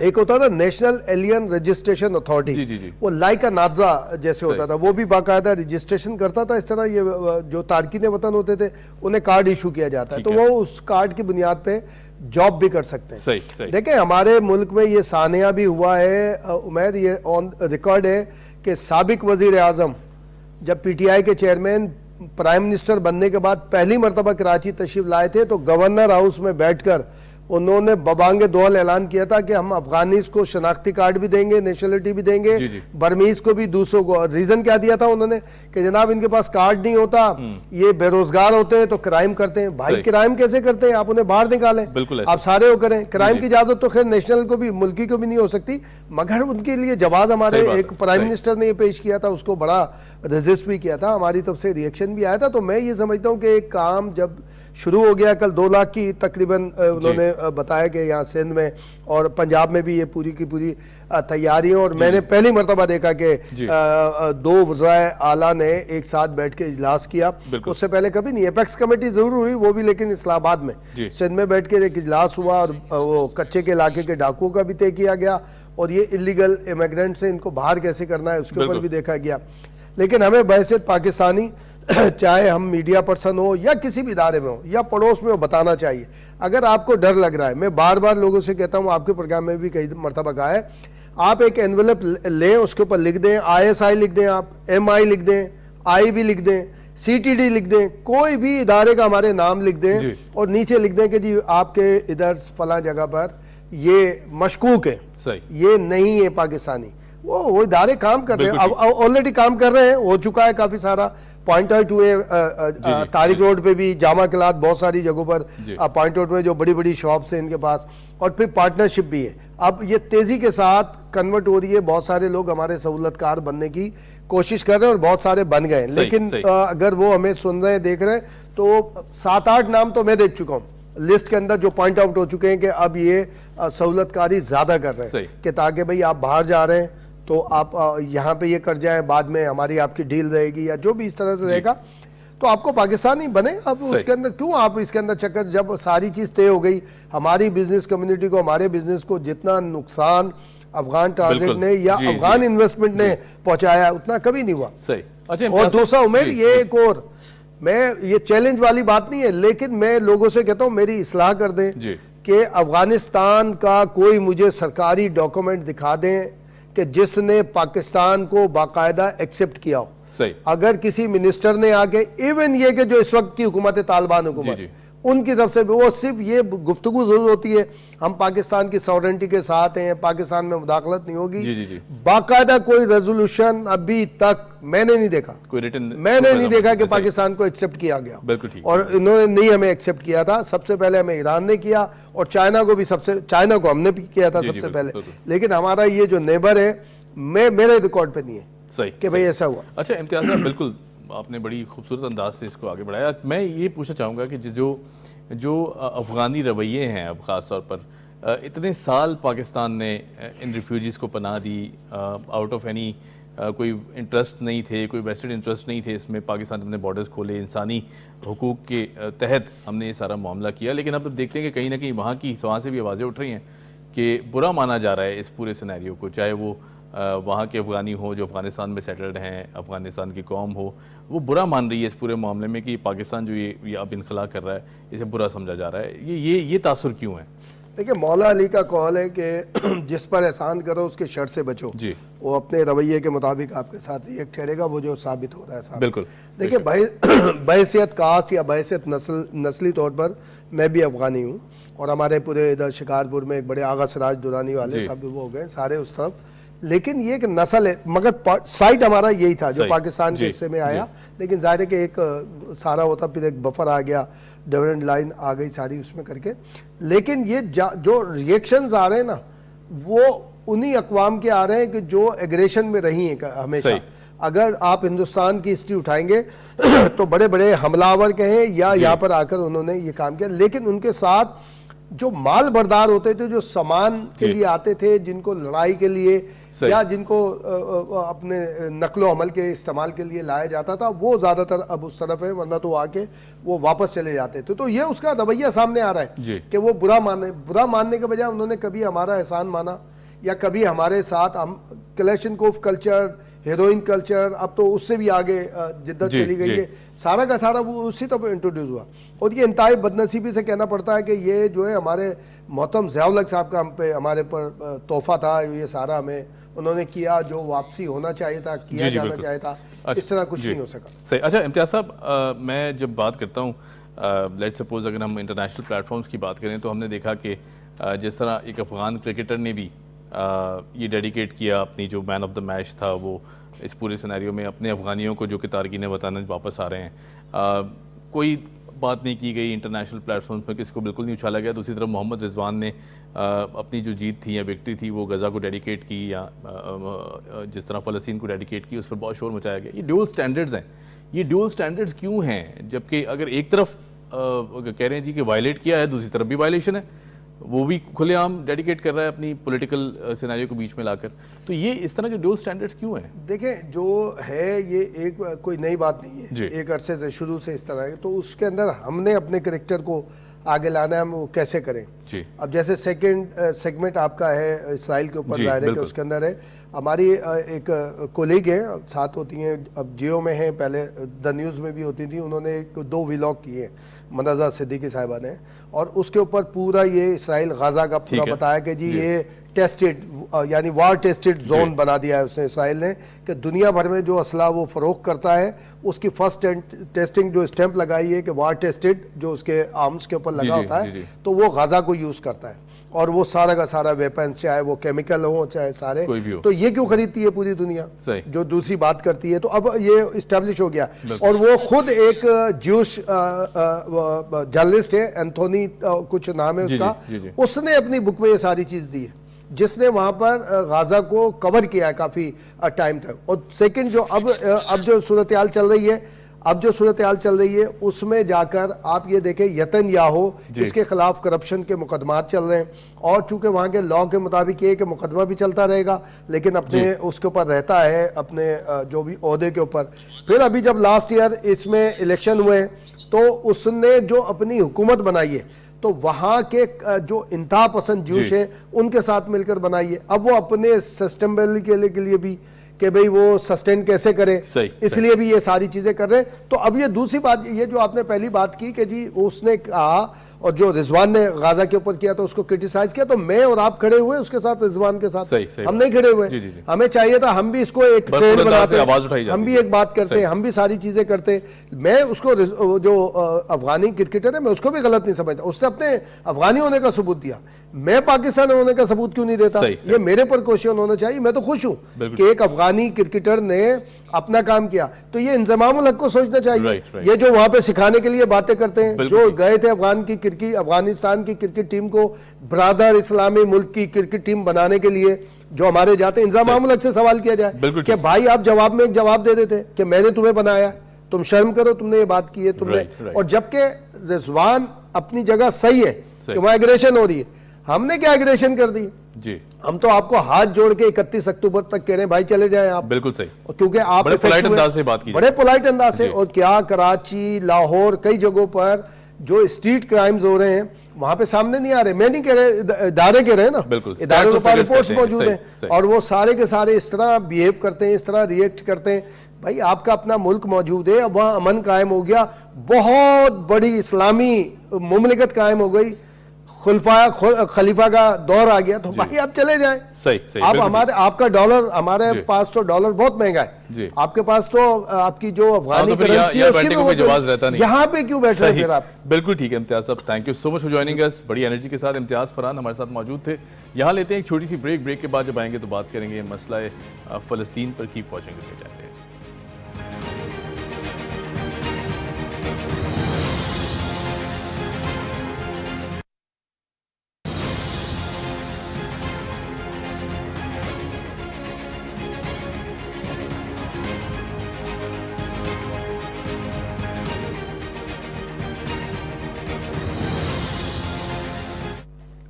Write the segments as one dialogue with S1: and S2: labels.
S1: ایک ہوتا تھا نیشنل ایلین رجسٹریشن اتھارٹی،
S2: جی
S1: وہ لائک نادرا جیسے ہوتا تھا، وہ بھی باقاعدہ رجسٹریشن کرتا تھا. اس طرح یہ جو تارکین وطن ہوتے تھے انہیں کارڈ ایشو کیا جاتا ہے، تو وہ اس کارڈ کی بنیاد پہ جاب بھی کر سکتے ہیں.
S2: صحیح.
S1: دیکھیں ہمارے ملک میں یہ سانحہ بھی ہوا ہے، عمیر یہ آن ریکارڈ ہے کہ سابق وزیر اعظم جب پی ٹی آئی کے چیئرمین پرائم منسٹر بننے کے بعد پہلی مرتبہ کراچی تشریف لائے تھے تو گورنر ہاؤس میں بیٹھ کر انہوں نے ببانگ دول اعلان کیا تھا کہ ہم افغانیز کو شناختی کارڈ بھی دیں گے، نیشنلٹی بھی دیں گے، برمیز کو بھی، دوسروں کو. ریزن کیا دیا تھا انہوں نے کہ جناب ان کے پاس کارڈ نہیں ہوتا، یہ بے روزگار ہوتے ہیں تو کرائم کرتے ہیں. بھائی کرائم کیسے کرتے ہیں؟ آپ انہیں باہر نکالیں، آپ سارے وہ کریں. کرائم کی اجازت تو خیر نیشنل کو بھی، ملکی کو بھی نہیں ہو سکتی، مگر ان کے لیے جواز ہمارے ایک پرائم منسٹر نے یہ پیش کیا تھا، اس کو بڑا ریزسٹ بھی کیا تھا، ہماری طرف سے ریئیکشن بھی آیا تھا. تو میں یہ سمجھتا ہوں کہ ایک کام جب شروع ہو گیا، کل 2 لاکھ کی تقریباً انہوں نے بتایا کہ یہاں سندھ میں اور پنجاب میں بھی یہ پوری کی پوری تیاریاں. اور میں نے پہلی مرتبہ دیکھا کہ 2 وزرائے اعلیٰ نے ایک ساتھ بیٹھ کے اجلاس کیا، اس سے پہلے کبھی نہیں. ایپیکس کمیٹی ضرور ہوئی، وہ بھی لیکن اسلام آباد میں سندھ میں بیٹھ کے ایک اجلاس ہوا، اور وہ کچے کے علاقے کے ڈاکوؤں کا بھی طے کیا گیا، اور یہ الیگل امیگرینٹ سے ان کو باہر کیسے کرنا ہے اس کے اوپر بھی دیکھا گیا. لیکن ہمیں بحیثیت پاکستانی، چاہے ہم میڈیا پرسن ہو یا کسی بھی ادارے میں ہو یا پڑوس میں ہو، بتانا چاہیے. اگر آپ کو ڈر لگ رہا ہے، میں بار بار لوگوں سے کہتا ہوں، آپ کے پروگرام میں بھی کئی مرتبہ کہا ہے، آپ ایک انویلپ لیں، اس کے اوپر لکھ دیں ISI لکھ دیں، آپ MI لکھ دیں، IB لکھ دیں، CTD لکھ دیں، کوئی بھی ادارے کا ہمارے نام لکھ دیں، اور نیچے لکھ دیں کہ جی آپ کے ادھر فلاں جگہ پر یہ مشکوک ہے، یہ نہیں ہے پاکستانی. وہ ادارے کام کر رہے ہیں، آلریڈی کام کر رہے ہیں، ہو چکا ہے کافی سارا. پوائنٹ آؤٹ ہوئے طارق روڈ پہ بھی، جامع کلات، بہت ساری جگہوں پر پوائنٹ آؤٹ ہوئے جو بڑی بڑی شاپس ہیں ان کے پاس، اور پھر پارٹنرشپ بھی ہے. اب یہ تیزی کے ساتھ کنورٹ ہو رہی ہے، بہت سارے لوگ ہمارے سہولت کار بننے کی کوشش کر رہے ہیں اور بہت سارے بن گئے. لیکن اگر وہ ہمیں سن رہے ہیں، دیکھ رہے ہیں، تو 7-8 نام تو میں دیکھ چکا ہوں لسٹ کے اندر جو پوائنٹ آؤٹ ہو چکے ہیں کہ اب یہ سہولت کاری زیادہ کر رہے ہیں کہ تاکہ بھئی آپ باہر جا رہے ہیں تو آپ یہاں پہ یہ کر جائیں، بعد میں ہماری آپ کی ڈیل رہے گی یا جو بھی اس طرح سے رہے گا، تو آپ کو پاکستانی بنے. اب اس کے اندر کیوں آپ اس کے اندر چکر، جب ساری چیز طے ہو گئی، ہماری بزنس کمیونٹی کو، ہمارے بزنس کو جتنا نقصان افغان ٹرانزٹ نے یا افغان انویسٹمنٹ نے پہنچایا اتنا کبھی نہیں ہوا. اور دوسرا عمر یہ ایک اور، میں یہ چیلنج والی بات نہیں ہے، لیکن میں لوگوں سے کہتا ہوں میری اصلاح کر دیں کہ افغانستان کا کوئی مجھے سرکاری ڈاکومنٹ دکھا دیں کہ جس نے پاکستان کو باقاعدہ ایکسپٹ کیا ہو. اگر کسی منسٹر نے آگے، ایون یہ کہ جو اس وقت کی حکومت طالبان حکومت، ان کی طرف سے بھی وہ صرف یہ گفتگو ضرور ہوتی ہے ہم پاکستان کی سورنٹی کے ساتھ ہیں، پاکستان میں مداخلت نہیں ہوگی. باقاعدہ کوئی ریزولوشن ابھی تک میں نے نہیں دیکھا، میں نے نہیں دیکھا کہ پاکستان کو ایکسپٹ کیا گیا. اور انہوں نے نہیں ہمیں ایکسپٹ کیا تھا، سب سے پہلے ہمیں ایران نے کیا، اور چائنا کو بھی چائنا کو ہم نے بھی کیا تھا سب سے پہلے. لیکن ہمارا یہ جو نیبر ہے، میرے ریکارڈ پہ نہیں ہے کہ بھئی ایسا ہوا.
S2: اچھا امتیاز صاحب، بالکل آپ نے بڑی خوبصورت انداز سے اس کو آگے بڑھایا. میں یہ پوچھنا چاہوں گا کہ جو افغانی رویے ہیں، اب خاص طور پر اتنے سال پاکستان نے ان ریفیوجیز کو پناہ دی، آؤٹ آف اینی کوئی انٹرسٹ نہیں تھے، کوئی ویسٹڈ انٹرسٹ نہیں تھے اس میں. پاکستان نے اپنے بارڈرز کھولے، انسانی حقوق کے تحت ہم نے یہ سارا معاملہ کیا. لیکن اب دیکھتے ہیں کہ کہیں نہ کہیں وہاں سے بھی آوازیں اٹھ رہی ہیں کہ برا مانا جا رہا ہے اس پورے سینیریو کو، چاہے وہ وہاں کے افغانی ہو جو افغانستان میں سیٹلڈ ہیں، افغانستان کی قوم ہو، وہ برا مان رہی ہے اس پورے معاملے میں کہ پاکستان جو یہ اب انخلا کر رہا ہے اسے برا سمجھا جا رہا ہے. یہ تاثر کیوں ہے؟
S1: دیکھیں مولا علی کا قول ہے کہ جس پر احسان کرو اس کے شر سے بچو. وہ اپنے رویے کے مطابق آپ کے ساتھ ریئیکٹ ٹھہرے گا، وہ جو ثابت ہو رہا ہے صاحب.
S2: بالکل.
S1: دیکھیں بحیثیت کاسٹ یا بحیثیت نسلی طور پر میں بھی افغانی ہوں، اور ہمارے پورے ادھر شکارپور میں ایک بڑے آغا سراج دورانی والے سب وہ ہو گئے سارے اس طرف. لیکن یہ ایک نسل ہے، مگر سائٹ ہمارا یہی تھا جو پاکستان کے حصے میں آیا. لیکن ظاہر ہے کہ ایک سارا ہوتا، پھر ایک بفر آ گیا، ڈیویڈنڈ لائن آ گئی ساری اس میں کر کے. لیکن یہ جو ریئیکشنز آ رہے ہیں نا، وہ انہی اقوام کے آ رہے ہیں کہ جو ایگریشن میں رہی ہیں ہمیشہ. اگر آپ ہندوستان کی ہسٹری اٹھائیں گے تو بڑے بڑے حملہ آور کہیں یا یہاں پر آ کر انہوں نے یہ کام کیا، لیکن ان کے ساتھ جو مال بردار ہوتے تھے, جو سامان کے لیے آتے تھے, جن کو لڑائی کے لیے یا جن کو اپنے نقل و حمل کے استعمال کے لیے لایا جاتا تھا, وہ زیادہ تر اب اس طرف ہے, ورنہ تو آ کے وہ واپس چلے جاتے تھے. تو یہ اس کا رویہ سامنے آ رہا ہے کہ وہ برا ماننے کے بجائے انہوں نے کبھی ہمارا احسان مانا, یا کبھی ہمارے ساتھ ہم کلیشنکوف کلچر, ہیروئن کلچر, اب تو اس سے بھی آگے جدت چلی گئی ہے, سارا کا سارا وہ اسی طرح انٹروڈیوس ہوا. اور یہ انتہائی بدنصیبی سے کہنا پڑتا ہے کہ یہ جو ہے ہمارے محترم ضیاء الحق صاحب کا ہم پہ ہمارے پر تحفہ تھا, یہ سارا ہمیں انہوں نے کیا جو واپسی ہونا چاہیے تھا, کیا جانا چاہیے تھا, اس طرح کچھ نہیں ہو سکا.
S2: صحیح. اچھا امتیاز صاحب, میں جب بات کرتا ہوں, لیٹ سپوز اگر ہم انٹرنیشنل پلیٹ فارمز کی بات کریں تو ہم نے دیکھا کہ جس طرح ایک افغان کرکٹر نے بھی یہ ڈیڈیکیٹ کیا, اپنی جو مین آف دا میچ تھا وہ اس پورے سینیریو میں اپنے افغانیوں کو جو کہ تارکین وطن واپس آ رہے ہیں, کوئی بات نہیں کی گئی انٹرنیشنل پلیٹ فارمز میں, کسی کو بالکل نہیں اچھالا گیا. دوسری طرف محمد رضوان نے اپنی جو جیت تھی یا وکٹری تھی وہ غزہ کو ڈیڈیکیٹ کی, یا جس طرح فلسطین کو ڈیڈیکیٹ کی, اس پر بہت شور مچایا گیا. یہ ڈیول سٹینڈرڈز ہیں. یہ ڈیول سٹینڈرڈز کیوں ہیں, جبکہ اگر ایک طرف کہہ رہے ہیں جی کہ وائلیٹ کیا ہے, دوسری طرف بھی وائلیشن ہے, وہ بھی کھلے عام ڈیڈیکیٹ کر رہا ہے اپنی پولیٹیکل سیناریو کو بیچ میں لا کر. تو یہ اس طرح کے ڈیول سٹینڈرڈز کیوں ہیں؟
S1: دیکھیں جو ہے یہ ایک کوئی نئی بات نہیں ہے, ایک عرصے سے شروع سے اس طرح ہے. تو اس کے اندر ہم نے اپنے کریکٹر کو آگے لانا ہے, ہم وہ کیسے کریں. اب جیسے سیکنڈ سیگمنٹ آپ کا ہے اسرائیل کے اوپر, ظاہر ہے کہ اس کے اندر ہے ہماری ایک کولیگ ہیں ساتھ ہوتی ہیں, اب جیو میں ہیں, پہلے دا نیوز میں بھی ہوتی تھیں, انہوں نے 2 ولاگ کیے ہیں منازہ صدیقی صاحبہ نے, اور اس کے اوپر پورا یہ اسرائیل غزہ کا پورا بتایا کہ جی یہ ٹیسٹڈ یعنی وار ٹیسٹڈ زون بنا دیا ہے اس نے اسرائیل نے, کہ دنیا بھر میں جو اسلحہ وہ فروخت کرتا ہے اس کی فرسٹ ٹیسٹنگ جو اسٹیمپ لگائی ہے کہ وار ٹیسٹڈ, جو اس کے آرمز کے اوپر لگا ہوتا ہے, تو وہ غزہ کو یوز کرتا ہے. اور وہ سارا کا سارا ویپنز, چاہے وہ کیمیکل ہوں چاہے سارے, تو یہ کیوں خریدتی ہے پوری دنیا, جو دوسری بات کرتی ہے. تو اب یہ اسٹیبلش ہو گیا, اور وہ خود ایک جوش جرنلسٹ ہے, اینتھونی کچھ نام ہے اس کا, اس نے اپنی بک میں یہ ساری چیز دی ہے, جس نے وہاں پر غزہ کو کور کیا ہے کافی ٹائم تک. اور سیکنڈ جو اب جو صورتحال چل رہی ہے اس میں جا کر آپ یہ دیکھیں یتن یاہو اس کے خلاف کرپشن کے مقدمات چل رہے ہیں, اور چونکہ وہاں کے لاء کے مطابق یہ کہ مقدمہ بھی چلتا رہے گا لیکن اپنے اس کے اوپر رہتا ہے اپنے جو بھی عہدے کے اوپر. پھر ابھی جب لاسٹ ایئر اس میں الیکشن ہوئے تو اس نے جو اپنی حکومت بنائی ہے تو وہاں کے جو انتہا پسند جوش ہیں ان کے ساتھ مل کر بنائی ہے. اب وہ اپنے سسٹینیبلٹی کے لیے بھی کہ بھئی وہ سسٹین کیسے کرے, اس لیے بھی یہ ساری چیزیں کر رہے ہیں. تو اب یہ دوسری بات, یہ جو آپ نے پہلی بات کی کہ جی اس نے کہا, اور جو رضوان نے غزہ کے اوپر کیا تو اس کو کرٹیسائز کیا, تو میں اور آپ کھڑے ہوئے اس کے ساتھ, رضوان کے ساتھ ہم نہیں کھڑے ہوئے. ہمیں چاہیے تھا ہم بھی اس کو ایک ٹرینڈ بناتے, ہم بھی ایک بات کرتے, ہم بھی ساری چیزیں کرتے. میں اس کو جو افغانی کرکٹر ہے میں اس کو بھی غلط نہیں سمجھتا, اس نے اپنے افغانی ہونے کا ثبوت دیا, میں پاکستان ہونے کا ثبوت کیوں نہیں دیتا. یہ میرے پر کوششن ہونا چاہیے. میں تو خوش ہوں کہ ایک افغانی کرکٹر نے اپنا کام کیا, تو یہ انضمام الحق کو سوچنا چاہیے. یہ جو وہاں پہ سکھانے کے لیے باتیں کرتے ہیں, جو گئے تھے افغانستان کی کرکٹ ٹیم کو برادر اسلامی ملک کی کرکٹ ٹیم بنانے کے لیے, جو ہمارے جاتے ہیں, انضمام الحق سے سوال کیا جائے کہ بھائی آپ جواب میں ایک جواب دے دیتے کہ میں نے تمہیں بنایا, تم شرم کرو, تم نے یہ بات کی ہے تم نے. اور جبکہ رضوان اپنی جگہ صحیح ہے کہ وہاں ایگریشن ہو رہی ہے, ہم نے کیا ایگریشن کر دی. ہم تو آپ کو ہاتھ جوڑ کے 31 اکتوبر تک کہہ رہے ہیں بھائی چلے جائیں آپ. بالکل صحیح, کیونکہ آپ بڑے پولائٹ انداز سے بات کی, بڑے پولائٹ انداز سے. اور کیا کراچی, لاہور, کئی جگہوں پر جو اسٹریٹ کرائمز ہو رہے ہیں وہاں پہ سامنے نہیں آ رہے. میں نہیں کہہ رہے, ادارے کہہ رہے ہیں نا, اداروں کے پاس رپورٹس موجود ہیں, اور وہ سارے کے سارے اس طرح بیہیو کرتے ہیں, اس طرح ریئیکٹ کرتے ہیں. بھائی آپ کا اپنا ملک موجود ہے, اب وہاں امن قائم ہو گیا, بہت بڑی اسلامی مملکت قائم ہو گئی, خلیفہ کا دور آ گیا, تو بھائی آپ چلے جائیں. آپ کا ڈالر, ہمارے پاس تو ڈالر بہت مہنگا ہے, آپ کے پاس تو آپ کی جو افغانی کرنسی ہے اس کی بھی یہاں پہ کیوں بیٹھ رہے ہیں پھر آپ. بالکل ٹھیک ہے امتیاز صاحب, thank you so much for joining us. بڑی انرجی کے ساتھ امتیاز فرحان ہمارے ساتھ موجود تھے. یہاں لیتے ہیں ایک چھوٹی سی بریک کے بعد جب آئیں گے تو بات کریں گے مسئلہ فلسطین پر. Keep watching.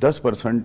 S3: 10%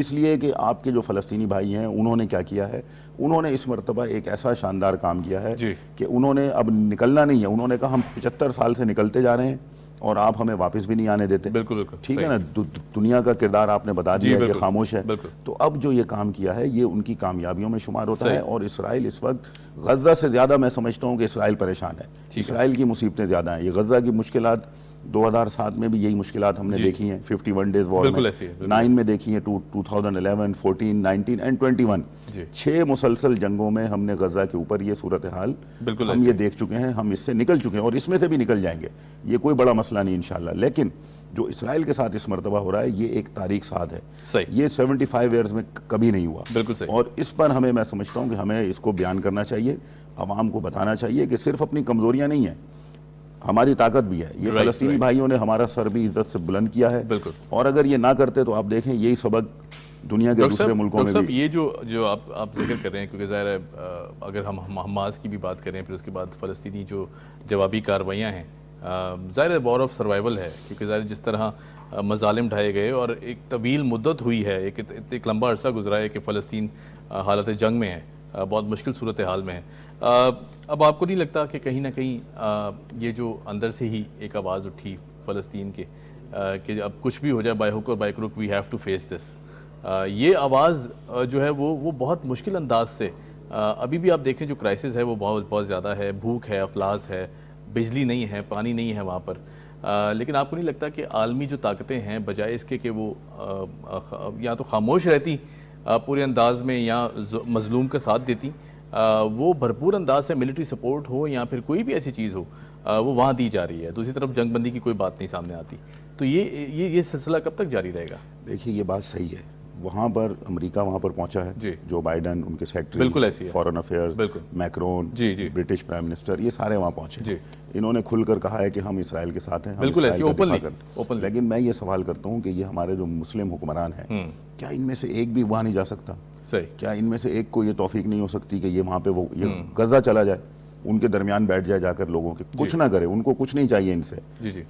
S3: اس لیے کہ آپ کے جو فلسطینی بھائی ہیں انہوں نے کیا کیا ہے, انہوں نے اس مرتبہ ایک ایسا شاندار کام کیا ہے کہ انہوں نے اب نکلنا نہیں ہے. انہوں نے کہا ہم 75 سال سے نکلتے جا رہے ہیں اور آپ ہمیں واپس بھی نہیں آنے دیتے.
S2: بالکل
S3: ٹھیک ہے نا, دنیا کا کردار آپ نے بتا دیا کہ خاموش ہے. تو اب جو یہ کام کیا ہے یہ ان کی کامیابیوں میں شمار ہوتا ہے. اور اسرائیل اس وقت غزہ سے زیادہ میں سمجھتا ہوں کہ اسرائیل پریشان ہے. اسرائیل کی مصیبتیں زیادہ ہیں. یہ غزہ کی مشکلات 2007 میں بھی یہی مشکلات ہم نے دیکھی ہیں, 51 ڈیز وار میں, 9 میں دیکھی ہیں, 2011, 14, 19 and 21. 6 مسلسل جنگوں میں ہم نے غزہ کے اوپر یہ صورتحال ہم یہ دیکھ چکے ہیں. ہم اس سے نکل چکے ہیں اور اس میں سے بھی نکل جائیں گے. یہ کوئی بڑا مسئلہ نہیں انشاءاللہ. لیکن جو اسرائیل کے ساتھ اس مرتبہ ہو رہا ہے یہ ایک تاریخ ساتھ ہے. یہ 75 ایئرز میں کبھی نہیں ہوا. اور اس پر ہمیں, میں سمجھتا ہوں کہ ہمیں اس کو بیان کرنا چاہیے, عوام کو بتانا چاہیے کہ صرف اپنی کمزوریاں نہیں ہیں, ہماری طاقت بھی ہے. یہ فلسطینی بھائیوں نے ہمارا سر بھی عزت سے بلند کیا ہے. اور اگر یہ نہ کرتے تو آپ دیکھیں یہی سبق دنیا کے دوسرے ملکوں میں بھی.
S2: یہ جو آپ ذکر کر رہے ہیں, کیونکہ ظاہر ہے اگر ہم حماس کی بھی بات کریں, پھر اس کے بعد فلسطینی جو جوابی کارروائیاں ہیں, ظاہر ہے وار آف سروائیول ہے. کیونکہ ظاہر جس طرح مظالم ڈھائے گئے اور ایک طویل مدت ہوئی ہے, ایک لمبا عرصہ گزرا ہے کہ فلسطین حالت جنگ میں ہے, بہت مشکل صورتحال میں ہے. اب آپ کو نہیں لگتا کہ کہیں نہ کہیں یہ جو اندر سے ہی ایک آواز اٹھی فلسطین کے کہ اب کچھ بھی ہو جائے, بائی ہک اور by crook we have to face this, یہ آواز جو ہے وہ بہت مشکل انداز سے, ابھی بھی آپ دیکھیں جو کرائسس ہے وہ بہت زیادہ ہے, بھوک ہے, افلاس ہے, بجلی نہیں ہے, پانی نہیں ہے وہاں پر. لیکن آپ کو نہیں لگتا کہ عالمی جو طاقتیں ہیں بجائے اس کے کہ وہ یا تو خاموش رہتی پورے انداز میں یا مظلوم کا ساتھ دیتی, وہ بھرپور انداز سے ملٹری سپورٹ ہو یا پھر کوئی بھی ایسی چیز ہو وہ وہاں دی جا رہی ہے, دوسری طرف جنگ بندی کی کوئی بات نہیں سامنے آتی. تو یہ سلسلہ کب تک جاری رہے گا؟
S3: دیکھیے یہ بات صحیح ہے, وہاں پر امریکہ وہاں پر پہنچا ہے, جو بائیڈن, ان کے secretary foreign affairs, Macron, British prime minister, یہ سارے وہاں پہنچے. انہوں نے کھل کر کہا ہے کہ ہم اسرائیل کے ساتھ ہیں, لیکن میں یہ سوال کرتا ہوں کہ یہ ہمارے جو مسلم حکمران ہیں, کیا ان میں سے ایک بھی وہاں نہیں جا سکتا؟ کیا ان میں سے ایک کو یہ توفیق نہیں ہو سکتی کہ یہ وہاں پہ وہ غزہ چلا جائے, ان کے درمیان بیٹھ جائے جا کر لوگوں کے, کچھ نہ کرے, ان کو کچھ نہیں چاہیے ان سے؟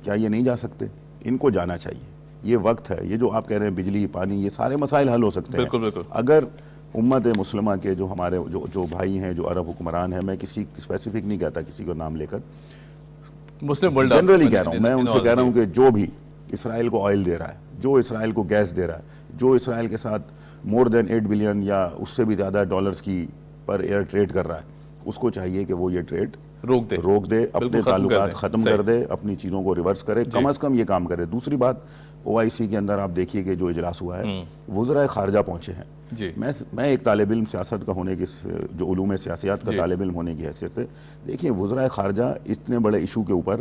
S3: کیا یہ نہیں جا سکتے؟ ان کو جانا چاہیے. یہ وقت ہے. یہ جو آپ کہہ رہے ہیں بجلی, پانی, یہ سارے مسائل حل ہو سکتے ہیں اگر امت مسلمہ کے جو ہمارے جو بھائی ہیں, جو عرب حکمران ہیں, میں کسی اسپیسیفک نہیں کہتا کسی کو نام لے کر, مسلم ورلڈ جنرلی کہہ رہا ہوں, میں ان سے کہہ رہا ہوں کہ جو بھی اسرائیل کو آئل دے رہا ہے, جو اسرائیل کو گیس دے رہا ہے, جو اسرائیل کے ساتھ مور دین 8 بلین یا اس سے بھی زیادہ ڈالرز کی پر ایئر ٹریڈ کر رہا ہے, اس کو چاہیے کہ وہ یہ ٹریڈ روک دے, اپنے تعلقات ختم کر دے, اپنی چیزوں کو ریورس کرے, کم از کم یہ کام کرے. دوسری بات, OIC کے اندر آپ دیکھیے کہ جو اجلاس ہوا ہے, وزرائے خارجہ پہنچے ہیں. میں ایک طالب علم سیاست کا ہونے کی, جو علوم سیاسیات کا طالب علم ہونے کی حیثیت سے, دیکھیں وزرائے خارجہ اتنے بڑے ایشو کے اوپر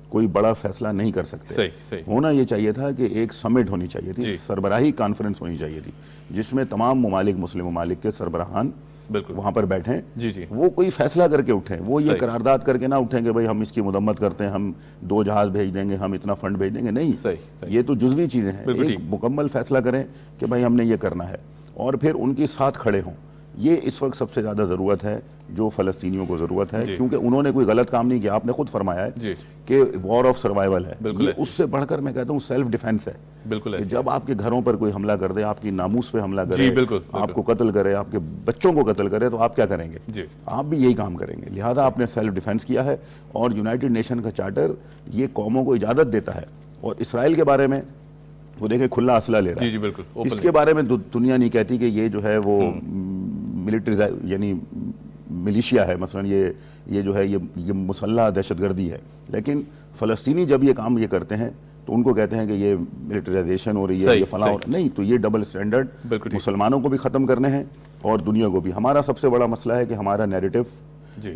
S3: کوئی بڑا فیصلہ نہیں کر سکتے. ہونا یہ چاہیے تھا کہ ایک سمٹ ہونی چاہیے تھی, سربراہی کانفرنس ہونی چاہیے تھی, جس میں تمام ممالک, مسلم ممالک کے سربراہان وہاں پر بیٹھیں, وہ کوئی فیصلہ کر کے اٹھیں. وہ یہ قرارداد کر کے نہ اٹھیں کہ بھائی ہم اس کی مدمت کرتے ہیں, ہم 2 جہاز بھیج دیں گے, ہم اتنا فنڈ بھیج دیں گے. نہیں, یہ تو جزوی چیزیں ہیں. ایک مکمل فیصلہ کریں کہ بھائی ہم نے یہ کرنا ہے, اور پھر ان کے ساتھ کھڑے ہوں. یہ اس وقت سب سے زیادہ ضرورت ہے, جو فلسطینیوں کو ضرورت ہے, کیونکہ انہوں نے کوئی غلط کام نہیں کیا. آپ نے خود فرمایا ہے کہ وار آف سروائیول ہے. یہ اس سے بڑھ کر میں کہتا ہوں سیلف ڈیفینس ہے. جب آپ کے گھروں پر کوئی حملہ کر دے, آپ کی ناموس پہ حملہ کرے, آپ کو قتل کرے, آپ کے بچوں کو قتل کرے, تو آپ کیا کریں گے؟ آپ بھی یہی کام کریں گے. لہٰذا آپ نے سیلف ڈیفینس کیا ہے, اور یونائٹڈ نیشن کا چارٹر یہ قوموں کو اجازت دیتا ہے. اور اسرائیل کے بارے میں وہ دیکھیں کھلا اسلحہ لے رہا ہے, اس کے بارے میں دنیا نہیں کہتی کہ یہ جو ہے وہ ملٹری یعنی ملیشیا ہے, مثلا یہ جو ہے یہ مسلح دہشت گردی ہے. لیکن فلسطینی جب یہ کام یہ کرتے ہیں تو ان کو کہتے ہیں کہ یہ ملٹرائزیشن ہو رہی ہے, یہ فلاں نہیں. تو یہ ڈبل سٹینڈرڈ مسلمانوں کو بھی ختم کرنے ہیں اور دنیا کو بھی. ہمارا سب سے بڑا مسئلہ ہے کہ ہمارا نیریٹو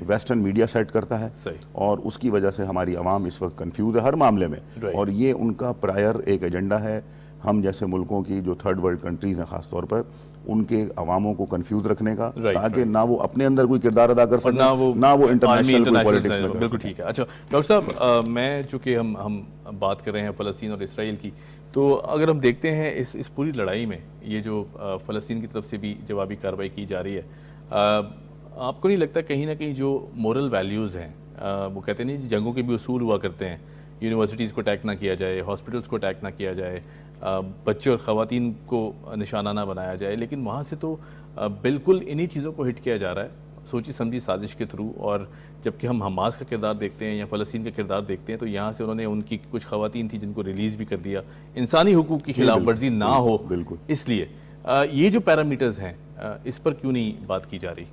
S3: ویسٹرن میڈیا سیٹ کرتا ہے, اور اس کی وجہ سے ہماری عوام اس وقت کنفیوز ہے ہر معاملے میں. اور یہ ان کا پرائر ایک ایجنڈا ہے, ہم جیسے ملکوں کی جو تھرڈ ورلڈ کنٹریز ہیں خاص طور پر, ان کے عواموں کو کنفیوز رکھنے کا, تاکہ نہ وہ اپنے اندر کوئی کردار ادا کر سکیں, نہ وہ انٹرنیشنل کوئی پولیٹکس میں.
S2: بالکل ٹھیک ہے. اچھا ڈاکٹر صاحب, میں چونکہ ہم بات کر رہے ہیں فلسطین اور اسرائیل کی, تو اگر ہم دیکھتے ہیں اس پوری لڑائی میں یہ جو فلسطین کی طرف سے بھی جوابی کارروائی کی جا رہی ہے, آپ کو نہیں لگتا کہیں نہ کہیں جو مورل ویلیوز ہیں, وہ کہتے ہیں نہیں جنگوں کے بھی اصول ہوا کرتے ہیں, یونیورسٹیز کو اٹیک نہ کیا جائے, ہاسپٹلس کو اٹیک نہ کیا جائے, بچے اور خواتین کو نشانہ نہ بنایا جائے، لیکن وہاں سے تو بالکل انہی چیزوں کو ہٹ کیا جا رہا ہے سوچی سمجھی سازش کے تھرو. اور جبکہ ہم حماس کا کردار دیکھتے ہیں یا فلسطین کا کردار دیکھتے ہیں تو یہاں سے انہوں نے ان کی کچھ خواتین تھیں جن کو ریلیز بھی کر دیا، انسانی حقوق کی خلاف ورزی نہ ہو. اس لیے یہ جو پیرامیٹرز ہیں اس پر کیوں نہیں بات کی جا رہی؟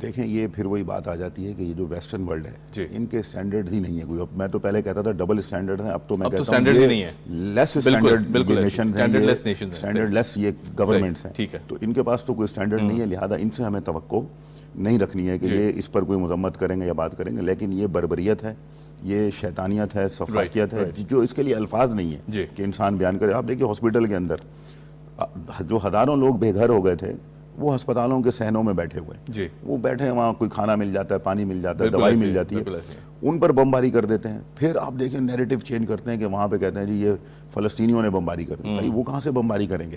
S3: دیکھیں یہ پھر وہی بات آ جاتی ہے کہ یہ جو ویسٹرن ورلڈ ہے ان کے سٹینڈرڈز ہی نہیں ہے کوئی. اب میں تو پہلے کہتا تھا ڈبل سٹینڈرڈ ہیں، اب تو میں کہتا ہوں یہ لیس سٹینڈرڈ نیشنز ہیں، سٹینڈرڈ لیس یہ گورنمنٹس ہیں. تو ان کے پاس تو کوئی سٹینڈرڈ نہیں ہے، لہذا ان سے ہمیں توقع نہیں رکھنی ہے کہ یہ اس پر کوئی مذمت کریں گے یا بات کریں گے. لیکن یہ بربریت ہے، یہ شیطانیت ہے، سفاکیت ہے جو اس کے لیے الفاظ نہیں ہے کہ انسان بیان کرے. آپ دیکھیں ہاسپٹل کے اندر جو ہزاروں لوگ بے گھر ہو گئے تھے وہ ہسپتالوں کے صحنوں میں بیٹھے ہوئے ہیں، وہ بیٹھے ہیں وہاں، کوئی کھانا مل جاتا ہے، پانی مل جاتا ہے، دوائی مل جاتی ہے، ان پر بمباری کر دیتے ہیں. پھر آپ دیکھیں نیریٹو چینج کرتے ہیں کہ وہاں پہ کہتے ہیں جی یہ فلسطینیوں نے بمباری کر دی. بھائی وہ کہاں سے بمباری کریں گے؟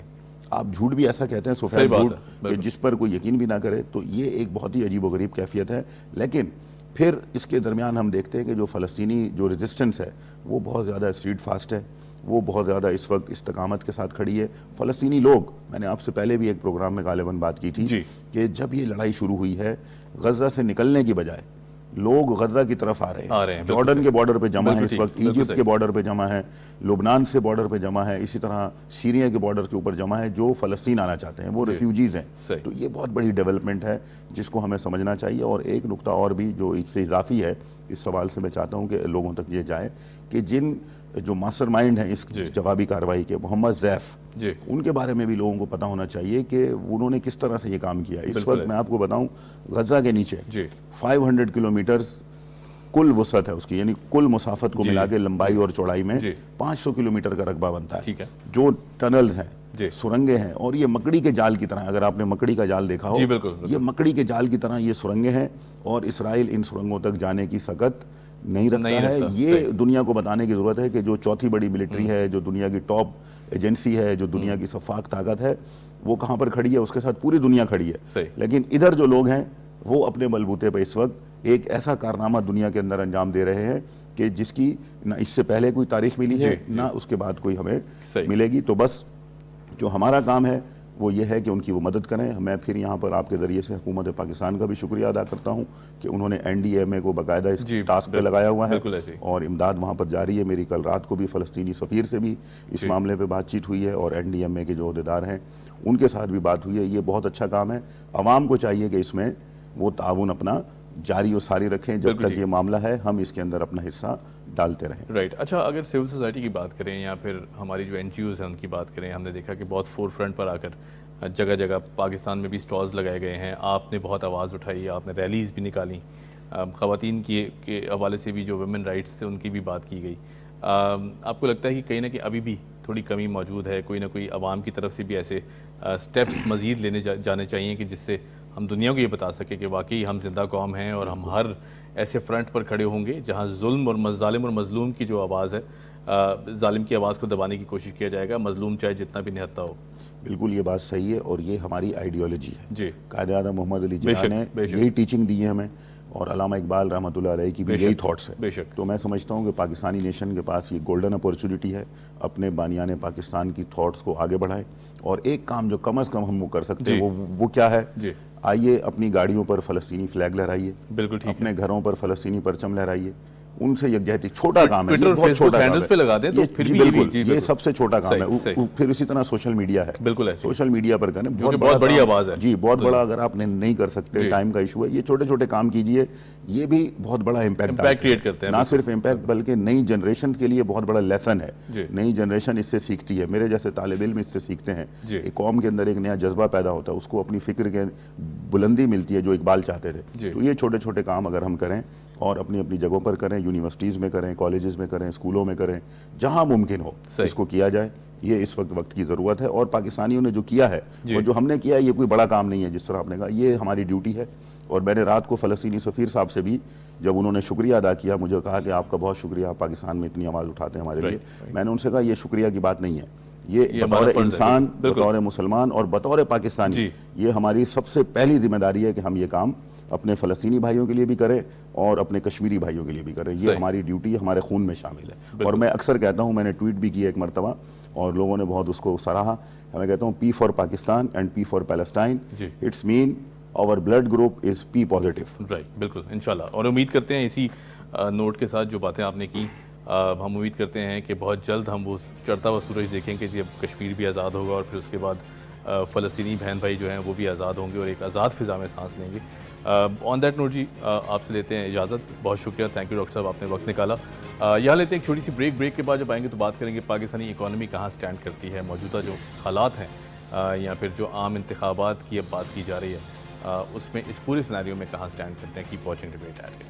S3: آپ جھوٹ بھی ایسا کہتے ہیں سفید جھوٹ کہ جس پر کوئی یقین بھی نہ کرے. تو یہ ایک بہت ہی عجیب و غریب کیفیت ہے. لیکن پھر اس کے درمیان ہم دیکھتے ہیں کہ جو فلسطینی جو ریزسٹنس ہے وہ بہت زیادہ اسٹریٹ فاسٹ ہے، وہ بہت زیادہ اس وقت استقامت کے ساتھ کھڑی ہے. فلسطینی لوگ، میں نے آپ سے پہلے بھی ایک پروگرام میں غالباً بات کی تھی کہ جب یہ لڑائی شروع ہوئی ہے غزہ سے نکلنے کی بجائے لوگ غزہ کی طرف آ رہے ہیں. جارڈن کے بارڈر پہ جمع ہیں اس وقت، ایجپٹ کے بارڈر پہ جمع ہیں، لبنان سے بارڈر پہ جمع ہے، اسی طرح سیریا کے بارڈر کے اوپر جمع ہے جو فلسطین آنا چاہتے ہیں، وہ ریفیوجیز ہیں. تو یہ بہت بڑی ڈیولپمنٹ ہے جس کو ہمیں سمجھنا چاہیے. اور ایک نقطہ اور بھی جو اس سے اضافی ہے اس سوال سے میں چاہتا ہوں کہ لوگوں تک یہ جائے کہ جن جو ماسٹر مائنڈ ہیں اس جوابی کارروائی کے، محمد زیف، ان کے بارے میں بھی لوگوں کو پتہ ہونا چاہیے کہ انہوں نے کس طرح سے یہ کام کیا. اس وقت میں آپ کو بتاؤں غزہ کے نیچے 500 کلومیٹرز کل وسعت ہے اس کی، یعنی کل مسافت کو ملا کے لمبائی اور چوڑائی میں 500 کلومیٹر کا رقبہ بنتا ہے. جو ٹنلز ہیں، سرنگیں ہیں، اور یہ مکڑی کے جال کی طرح، اگر آپ نے مکڑی کا جال دیکھا ہو، یہ مکڑی کے جال کی طرح یہ سرنگیں ہیں اور اسرائیل ان سرنگوں تک جانے کی سکت نہیں رکھتا ہے. یہ دنیا کو بتانے کی ضرورت ہے کہ جو چوتھی بڑی ملٹری ہے، جو دنیا کی ٹاپ ایجنسی ہے، جو دنیا کی سفاک طاقت ہے، وہ کہاں پر کھڑی ہے؟ اس کے ساتھ پوری دنیا کھڑی ہے. لیکن ادھر جو لوگ ہیں وہ اپنے بلبوتے پہ اس وقت ایک ایسا کارنامہ دنیا کے اندر انجام دے رہے ہیں کہ جس کی نہ اس سے پہلے کوئی تاریخ ملی ہے نہ اس کے بعد کوئی ہمیں ملے گی. تو بس جو ہمارا کام ہے وہ یہ ہے کہ ان کی وہ مدد کریں. میں پھر یہاں پر آپ کے ذریعے سے حکومت پاکستان کا بھی شکریہ ادا کرتا ہوں کہ انہوں نے NDMA کو باقاعدہ اس ٹاسک پہ لگایا ہوا ہے اور امداد وہاں پر جاری ہے. میری کل رات کو بھی فلسطینی سفیر سے بھی اس معاملے پہ بات چیت ہوئی ہے اور NDMA کے جو عہدیدار ہیں ان کے ساتھ بھی بات ہوئی ہے. یہ بہت اچھا کام ہے. عوام کو چاہیے کہ اس میں وہ تعاون اپنا جاری و ساری رکھیں. جب تک یہ معاملہ ہے ہم اس کے اندر اپنا حصہ ڈالتے رہیں.
S2: رائٹ. اچھا، اگر سول سوسائٹی کی بات کریں یا پھر ہماری جو NGOs ہیں ان کی بات کریں، ہم نے دیکھا کہ بہت فور فرنٹ پر آ کر جگہ جگہ پاکستان میں بھی سٹالز لگائے گئے ہیں. آپ نے بہت آواز اٹھائی، آپ نے ریلیز بھی نکالی، خواتین کے حوالے سے بھی جو ویمن رائٹس تھے ان کی بھی بات کی گئی. آپ کو لگتا ہے کہ کہیں نہ کہیں ابھی بھی تھوڑی کمی موجود ہے؟ کوئی نہ کوئی عوام کی طرف سے بھی ایسے سٹیپس مزید لینے جانے چاہیے کہ جس سے ہم دنیا کو یہ بتا سکیں کہ واقعی ہم زندہ قوم ہیں اور ہم ہر ایسے فرنٹ پر کھڑے ہوں گے جہاں ظلم اور ظالم اور مظلوم کی جو آواز ہے، ظالم کی آواز کو دبانے کی کوشش کیا جائے گا، مظلوم چاہے جتنا بھی نہتا ہو.
S3: بالکل یہ بات صحیح ہے اور یہ ہماری آئیڈیالوجی ہے. قائد اعظم محمد علی جناح نے یہی ٹیچنگ دی ہے ہمیں اور علامہ اقبال رحمۃ اللہ علیہ کی بھی یہی تھاٹس ہے. تو میں سمجھتا ہوں کہ پاکستانی نیشن کے پاس یہ گولڈن اپورچونٹی ہے اپنے بانیان پاکستان کی تھاٹس کو آگے بڑھائیں. اور ایک کام جو کم از کم ہم کر سکتے ہیں وہ کیا ہے؟ آئیے اپنی گاڑیوں پر فلسطینی فلیگ لہرائیے، اپنے گھروں پر فلسطینی پرچم لہرائیے. ان سے یکجہتی چھوٹا کام ہے، یہ بہت چھوٹا کام ہے، یہ سب سے چھوٹا کام ہے. پھر اسی طرح سوشل میڈیا ہے، سوشل میڈیا پر کریں،
S2: بہت بڑی آواز ہے
S3: جی، بہت بڑا. اگر آپ نے نہیں کر سکتے، ٹائم کا ایشو ہے، یہ چھوٹے چھوٹے کام کیجئے، یہ بھی بہت بڑا امپیکٹ
S2: کریٹ کرتے ہیں.
S3: نہ صرف امپیکٹ بلکہ نئی جنریشن کے لیے بہت بڑا لیسن ہے. نئی جنریشن اس سے سیکھتی ہے، میرے جیسے طالب علم اس سے سیکھتے ہیں. ایک قوم کے اندر ایک نیا جذبہ پیدا ہوتا ہے، اس کو اپنی فکر کے بلندی ملتی ہے جو اقبال چاہتے تھے. تو یہ چھوٹے چھوٹے کام اگر ہم کریں اور اپنی اپنی جگہوں پر کریں، یونیورسٹیز میں کریں، کالجز میں کریں، اسکولوں میں کریں، جہاں ممکن ہو اس کو کیا جائے. یہ اس وقت کی ضرورت ہے اور پاکستانیوں نے جو کیا ہے اور جو ہم نے کیا ہے یہ کوئی بڑا کام نہیں ہے. جس طرح آپ نے کہا یہ ہماری ڈیوٹی ہے. اور میں نے رات کو فلسطینی سفیر صاحب سے بھی جب انہوں نے شکریہ ادا کیا، مجھے کہا کہ آپ کا بہت شکریہ، آپ پاکستان میں اتنی آواز اٹھاتے ہیں ہمارے لیے. میں نے ان سے کہا یہ شکریہ کی بات نہیں ہے، یہ بطور انسان، بطور مسلمان اور بطور پاکستانی یہ ہماری سب سے پہلی ذمہ داری ہے کہ ہم یہ کام اپنے فلسطینی بھائیوں کے لیے بھی کریں اور اپنے کشمیری بھائیوں کے لیے بھی کریں. یہ ہماری ڈیوٹی ہمارے خون میں شامل ہے. اور میں اکثر کہتا ہوں، میں نے ٹویٹ بھی کیا ایک مرتبہ اور لوگوں نے بہت اس کو سراہا. میں کہتا ہوں P for Pakistan and P for Palestine. It's مین اور blood group is P positive.
S2: Right, بالکل انشاءاللہ. اور امید کرتے ہیں اسی نوٹ کے ساتھ جو باتیں آپ نے کی, ہم امید کرتے ہیں کہ بہت جلد ہم وہ چڑھتا ہوا سورج دیکھیں کہ جب کشمیر بھی آزاد ہوگا اور پھر اس کے بعد فلسطینی بہن بھائی جو ہیں وہ بھی آزاد ہوں گے اور ایک آزاد فضا میں سانس لیں گے. آن دیٹ نوٹ جی آپ سے لیتے ہیں اجازت. بہت شکریہ, تھینک یو ڈاکٹر صاحب, آپ نے وقت نکالا. یہاں لیتے ہیں ایک چھوٹی سی بریک کے بعد جب آئیں گے تو بات کریں گے پاکستانی اکانومی کہاں سٹینڈ کرتی ہے, موجودہ جو حالات ہیں یا پھر جو عام انتخابات کی اب بات کی جا رہی ہے اس میں اس پورے سیناریو میں کہاں سٹینڈ کرتے ہیں. Keep watching debate at.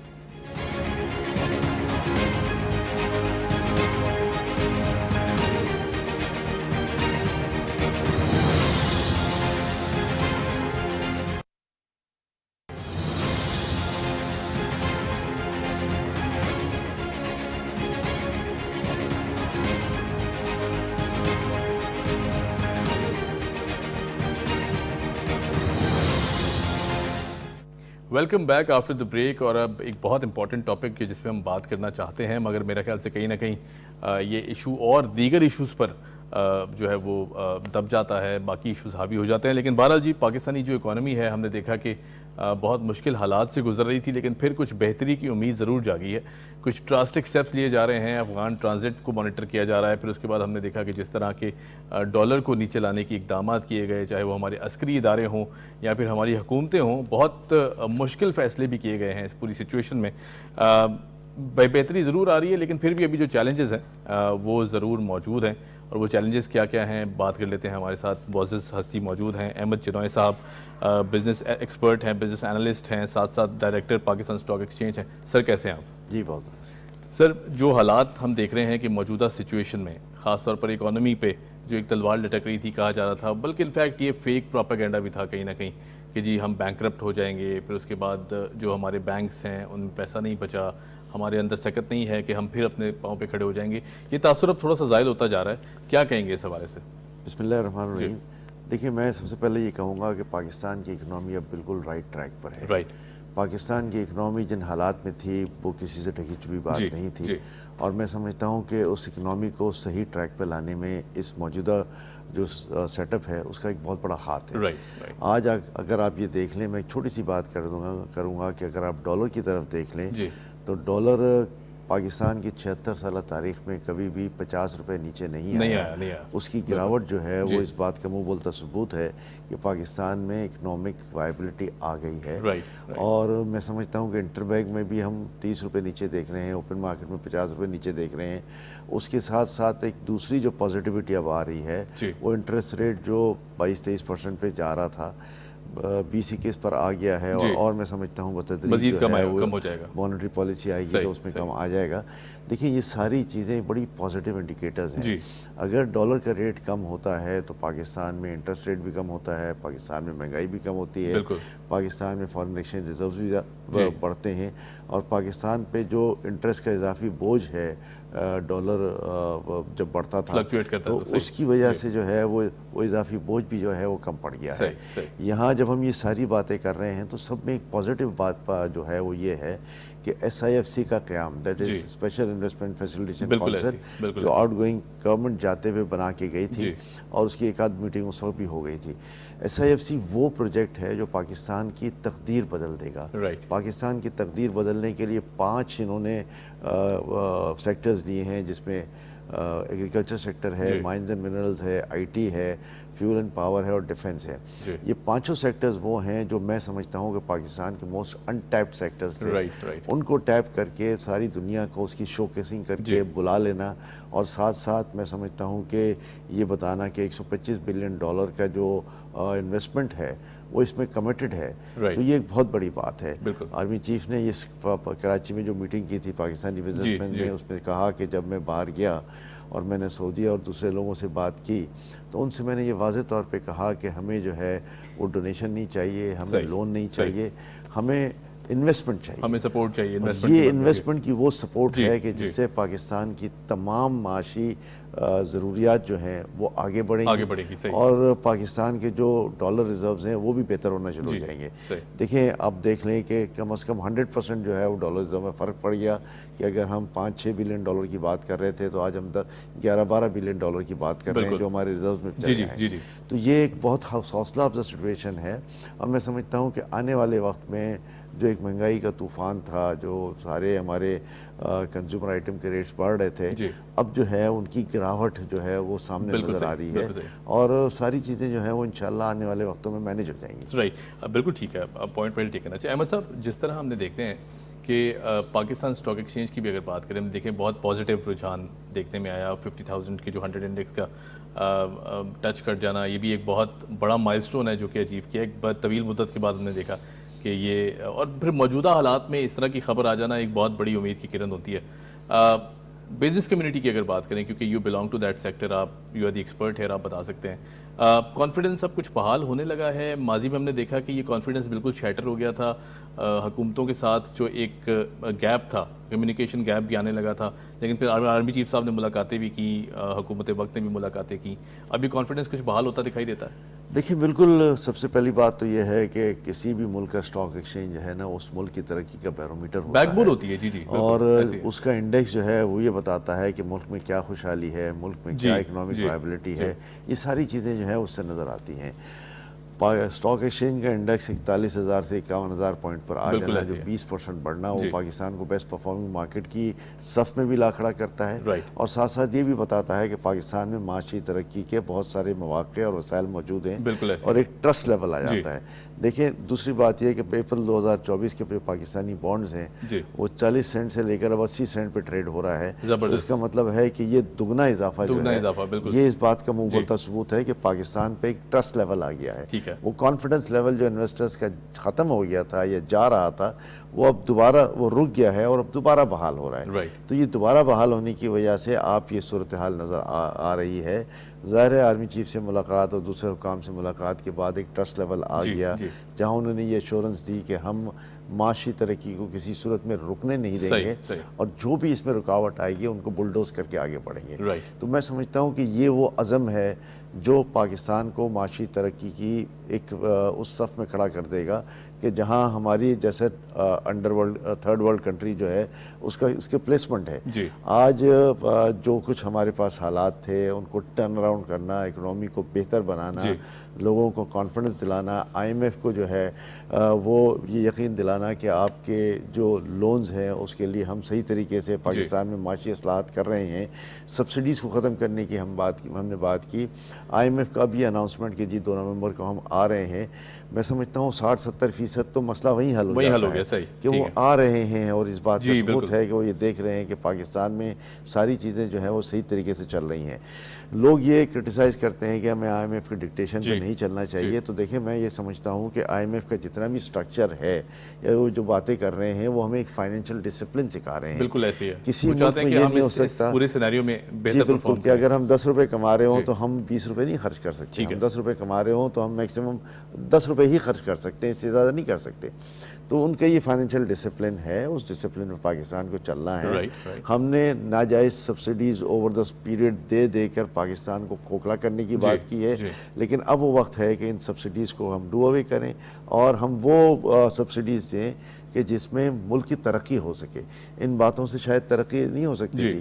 S2: Welcome back after the break. اور اب ایک بہت امپورٹنٹ ٹاپک ہے جس پہ ہم بات کرنا چاہتے ہیں, مگر میرا خیال سے کہیں نہ کہیں یہ ایشو اور دیگر ایشوز پر جو ہے وہ دب جاتا ہے, باقی ایشوز حاوی ہو جاتے ہیں. لیکن بہرحال جی پاکستانی جو اکانومی ہے ہم نے دیکھا کہ بہت مشکل حالات سے گزر رہی تھی, لیکن پھر کچھ بہتری کی امید ضرور جاگی ہے. کچھ ڈراسٹک سٹیپس لیے جا رہے ہیں, افغان ٹرانزٹ کو مانیٹر کیا جا رہا ہے. پھر اس کے بعد ہم نے دیکھا کہ جس طرح کے ڈالر کو نیچے لانے کی اقدامات کیے گئے, چاہے وہ ہمارے عسکری ادارے ہوں یا پھر ہماری حکومتیں ہوں, بہت مشکل فیصلے بھی کیے گئے ہیں اس پوری سچویشن میں. بہتری ضرور آ رہی ہے, لیکن پھر بھی ابھی جو چیلنجز ہیں وہ ضرور موجود ہیں. اور وہ چیلنجز کیا کیا ہیں بات کر لیتے ہیں. ہمارے ساتھ معزز ہستی موجود ہیں, احمد چنوائے صاحب بزنس ایکسپرٹ ہیں, بزنس انالسٹ ہیں, ساتھ ساتھ ڈائریکٹر پاکستان اسٹاک ایکسچینج ہیں. سر کیسے ہیں آپ؟
S4: جی بہت.
S2: سر جو حالات ہم دیکھ رہے ہیں کہ موجودہ سچویشن میں خاص طور پر اکانومی پہ جو ایک تلوار لٹک رہی تھی, کہا جا رہا تھا, بلکہ انفیکٹ یہ فیک پروپیگنڈا بھی تھا کہیں نہ کہیں کہ جی ہم بینکرپٹ ہو جائیں گے, پھر اس کے بعد جو ہمارے بینکس ہیں ان میں پیسہ نہیں بچا, ہمارے اندر سکت نہیں ہے کہ ہم پھر اپنے پاؤں پہ کھڑے ہو جائیں گے. یہ تاثر اب تھوڑا سا زائل ہوتا جا رہا ہے, کیا کہیں گے اس حوالے سے؟
S4: بسم اللہ الرحمن الرحیم. دیکھیے میں سب سے پہلے یہ کہوں گا کہ پاکستان کی اکنامی اب بالکل رائٹ ٹریک پر ہے.
S2: رائٹ.
S4: پاکستان کی اکنامی جن حالات میں تھی وہ کسی سے ڈھکی چھپی بات نہیں تھی, اور میں سمجھتا ہوں کہ اس اکنامی کو صحیح ٹریک پہ لانے میں اس موجودہ جو سیٹ اپ ہے اس کا ایک بہت بڑا ہاتھ ہے. آج اگر آپ یہ دیکھ لیں, میں ایک چھوٹی سی بات کروں گا کہ اگر آپ ڈالر کی طرف دیکھ لیں تو ڈالر پاکستان کی 76 سالہ تاریخ میں کبھی بھی 50 روپے نیچے نہیں آیا. اس کی گراوٹ جو ہے وہ اس بات کا منہ بولتا ثبوت ہے کہ پاکستان میں اکنامک وائبلٹی آ گئی ہے. اور میں سمجھتا ہوں کہ انٹر بینک میں بھی ہم 30 روپے نیچے دیکھ رہے ہیں, اوپن مارکیٹ میں 50 روپے نیچے دیکھ رہے ہیں. اس کے ساتھ ساتھ ایک دوسری جو پازیٹیوٹی اب آ رہی ہے وہ انٹرسٹ ریٹ جو 22-23% پہ جا رہا تھا 20-21 پر آ گیا ہے, اور میں سمجھتا ہوں
S2: مزید کم ہو جائے گا.
S4: مانیٹری پالیسی آئے گی تو اس میں کم آ جائے گا. دیکھیں یہ ساری چیزیں بڑی پازیٹیو انڈیکیٹرز ہیں. اگر ڈالر کا ریٹ کم ہوتا ہے تو پاکستان میں انٹرسٹ ریٹ بھی کم ہوتا ہے, پاکستان میں مہنگائی بھی کم ہوتی ہے, پاکستان میں فارن ایکسچینج ریزروز بھی بڑھتے ہیں, اور پاکستان پہ جو انٹرسٹ کا اضافی بوجھ ہے ڈالر جب بڑھتا تھا تو اس کی وجہ سے جو ہے وہ اضافی بوجھ بھی جو ہے وہ کم پڑ گیا ہے. یہاں جب ہم یہ ساری باتیں کر رہے ہیں تو سب میں ایک پازیٹیو بات جو ہے وہ یہ ہے کہ SIFC کا قیام, that is special investment facilitation council, جو آؤٹ گوئنگ گورنمنٹ جاتے ہوئے بنا کے گئی تھی, اور اس کی ایک آدھ میٹنگ اس وقت بھی ہو گئی تھی. SIFC وہ پروجیکٹ ہے جو پاکستان کی تقدیر بدل دے گا. پاکستان کی تقدیر بدلنے کے لیے 5 انہوں نے سیکٹرز لیے ہیں, جس میں ایگریکلچر سیکٹر ہے, مائنز اینڈ منرلز ہے, IT ہے, فیول اینڈ پاور ہے, اور ڈیفنس ہے. یہ 5 سیکٹرز وہ ہیں جو میں سمجھتا ہوں کہ پاکستان کے موسٹ انٹیپڈ سیکٹرز تھے. ان کو ٹیپ کر کے ساری دنیا کو اس کی شو کیسنگ کر کے بلا لینا, اور ساتھ ساتھ میں سمجھتا ہوں کہ یہ بتانا کہ $125 بلین کا جو انویسٹمنٹ ہے وہ اس میں کمیٹڈ ہے, تو یہ ایک بہت بڑی بات ہے. آرمی چیف نے یہ کراچی میں جو میٹنگ کی تھی پاکستانی بزنس مین نے, اس میں کہا کہ جب میں باہر گیا اور میں نے سعودیہ اور دوسرے لوگوں سے بات کی تو ان سے میں نے یہ واضح طور پہ کہا کہ ہمیں جو ہے وہ ڈونیشن نہیں چاہیے, ہمیں لون نہیں چاہیے, ہمیں انویسٹمنٹ چاہیے,
S2: ہمیں سپورٹ چاہیے,
S4: یہ انویسٹمنٹ کی وہ سپورٹ ہے کہ جس سے پاکستان کی تمام معاشی ضروریات جو ہیں وہ آگے بڑھیں گی اور پاکستان کے جو ڈالر ریزروز ہیں وہ بھی بہتر ہونا شروع ہو جائیں گے. دیکھیں اب دیکھ لیں کہ کم از کم 100% جو ہے وہ ڈالر ریزرو میں فرق پڑ گیا کہ اگر ہم 5-6 بلین ڈالر کی بات کر رہے تھے تو آج ہم 11-12 بلین ڈالر کی بات کر رہے ہیں جو ہمارے ریزروز میں چل رہے ہیں. تو یہ ایک بہت حوصلہ افزا سچویشن ہے اور میں سمجھتا ہوں کہ آنے والے وقت میں جو ایک مہنگائی کا طوفان تھا, جو سارے ہمارے کنزیومر آئٹم کے ریٹس بڑھ رہے تھے, اب جو ہے ان کی گراوٹ جو ہے وہ سامنے نظر آ رہی ہے اور ساری چیزیں جو ہیں وہ انشاءاللہ آنے والے وقتوں میں مینیج ہو جائیں گی.
S2: رائٹ, بالکل ٹھیک ہے, پوائنٹ ویل ٹیکن. اچھا احمد صاحب, جس طرح ہم نے دیکھتے ہیں کہ پاکستان اسٹاک ایکسچینج کی بھی اگر بات کریں, ہم دیکھیں بہت پازیٹیو رجحان دیکھنے میں آیا. 50,000 کے جو 100 انڈیکس کا ٹچ کر جانا, یہ بھی ایک بہت بڑا مائل سٹون ہے جو کہ اچیو کیا. ایک بہت طویل مدت کے بعد ہم نے دیکھا کہ یہ, اور پھر موجودہ حالات میں اس طرح کی خبر آ جانا ایک بہت بڑی امید کی کرن ہوتی ہے. بزنس کمیونٹی کی اگر بات کریں, کیونکہ you belong to that sector, آپ یو آر دی ایکسپرٹ ہے, آپ بتا سکتے ہیں کانفیڈنس اب کچھ بحال ہونے لگا ہے. ماضی میں ہم نے دیکھا کہ یہ کانفیڈنس بالکل شیٹر ہو گیا تھا, حکومتوں کے ساتھ جو ایک گیپ تھا, کمیونیکیشن گیپ بھی آنے لگا تھا, لیکن پھر آرمی چیف صاحب نے ملاقاتیں بھی کی, حکومت وقت نے بھی ملاقاتیں کی. ابھی کانفیڈنس کچھ بحال ہوتا دکھائی دیتا ہے.
S4: دیکھیں بالکل, سب سے پہلی بات تو یہ ہے کہ کسی بھی ملک کا اسٹاک ایکسچینج جو ہے نا اس ملک کی ترقی کا بیرومیٹر ہوتا ہے,
S2: بیک بون ہوتی ہے. جی
S4: اور اس کا انڈیکس جو ہے وہ یہ بتاتا ہے کہ ملک میں کیا خوشحالی ہے, ملک میں کیا اکنامک وائبلٹی ہے. یہ ساری چیزیں جو ہے اس سے نظر آتی ہیں. اسٹاک ایکسچینج کا انڈیکس 41,000 سے 51,000 پوائنٹ پر آ جانا, جو 20% بڑھنا, وہ پاکستان کو بیسٹ پرفارمنگ مارکیٹ کی صف میں بھی لا کھڑا کرتا ہے اور ساتھ ساتھ یہ بھی بتاتا ہے کہ پاکستان میں معاشی ترقی کے بہت سارے مواقع اور وسائل موجود ہیں اور ایک ٹرسٹ لیول آ جاتا ہے. دیکھیں دوسری بات یہ ہے کہ اپریل 2024 کے پاکستانی بانڈز ہیں وہ 40 سینٹ سے لے کر اب 80 سینٹ پہ ٹریڈ ہو رہا ہے. اس کا مطلب ہے کہ یہ دگنا اضافہ جو ہے, یہ اس بات کا منہ بولتا ثبوت ہے کہ پاکستان پہ ایک ٹرسٹ لیول آ گیا ہے. وہ کانفیڈنس لیول جو انویسٹرز کا ختم ہو گیا تھا یا جا رہا تھا, وہ اب دوبارہ وہ رک گیا ہے اور اب دوبارہ بحال ہو رہا ہے. تو یہ دوبارہ بحال ہونے کی وجہ سے آپ یہ صورتحال نظر آ رہی ہے. ظاہر ہے آرمی چیف سے ملاقات اور دوسرے حکام سے ملاقات کے بعد ایک ٹرسٹ لیول آ گیا جہاں انہوں نے یہ ایشورنس دی کہ ہم معاشی ترقی کو کسی صورت میں رکنے نہیں دیں گے اور جو بھی اس میں رکاوٹ آئے گی ان کو بلڈوز کر کے آگے بڑھیں گے. تو میں سمجھتا ہوں کہ یہ وہ عزم ہے جو پاکستان کو معاشی ترقی کی ایک اس صف میں کھڑا کر دے گا کہ جہاں ہماری جیسے under world third world country جو ہے اس کے پلیسمنٹ ہے. آج جو کچھ ہمارے پاس حالات تھے ان کو ٹرن اراؤنڈ کرنا, اکنامی کو بہتر بنانا, لوگوں کو کانفیڈنس دلانا, IMF کو جو ہے وہ یہ یقین دلانا کہ آپ کے جو لونز ہیں اس کے لیے ہم صحیح طریقے سے پاکستان میں معاشی اصلاحات کر رہے ہیں, سبسڈیز کو ختم کرنے کی ہم نے بات کی. IMF کا بھی اناؤنسمنٹ کہ جی 2 نومبر کو ہم آ رہے ہیں. میں سمجھتا ہوں 60-70% تو مسئلہ وہیں حل ہو جاتا ہے کہ وہ آ رہے ہیں اور اس بات کا ثبوت ہے کہ وہ یہ دیکھ رہے ہیں کہ پاکستان میں ساری چیزیں جو ہیں وہ صحیح طریقے سے چل رہی ہیں. لوگ یہ کرٹیسائز کرتے ہیں کہ ہمیں IMF کے ڈکٹیشن پہ نہیں چلنا چاہیے. تو دیکھیں میں یہ سمجھتا ہوں کہ IMF کا جتنا بھی سٹرکچر ہے یا وہ جو باتیں کر رہے ہیں وہ ہمیں ایک فائنینشیل ڈسپلن سکھا رہے ہیں.
S2: بالکل ایسی ہے,
S4: کسی ملک میں یہ نہیں ہو سکتا
S2: پورے سینیریو میں
S4: بہتر بالکل کہ اگر ہم 10 روپے کما رہے ہوں تو ہم 20 روپے نہیں خرچ کر سکتے. ہم 10 روپے کما رہے ہوں تو ہم میکسیمم 10 روپے ہی خرچ کر سکتے ہیں, اس سے زیادہ نہیں کر سکتے. تو ان کا یہ فائنینشیل ڈسپلن ہے, اس ڈسپلن میں پاکستان کو چلنا ہے. ہم نے ناجائز سبسڈیز اوور دا پیریڈ دے کر پاکستان کو کھوکھلا کرنے کی بات کی ہے, لیکن اب وہ وقت ہے کہ ان سبسڈیز کو ہم ڈو اوے کریں اور ہم وہ سبسڈیز دیں کہ جس میں ملک کی ترقی ہو سکے. ان باتوں سے شاید ترقی نہیں ہو سکتی تھی.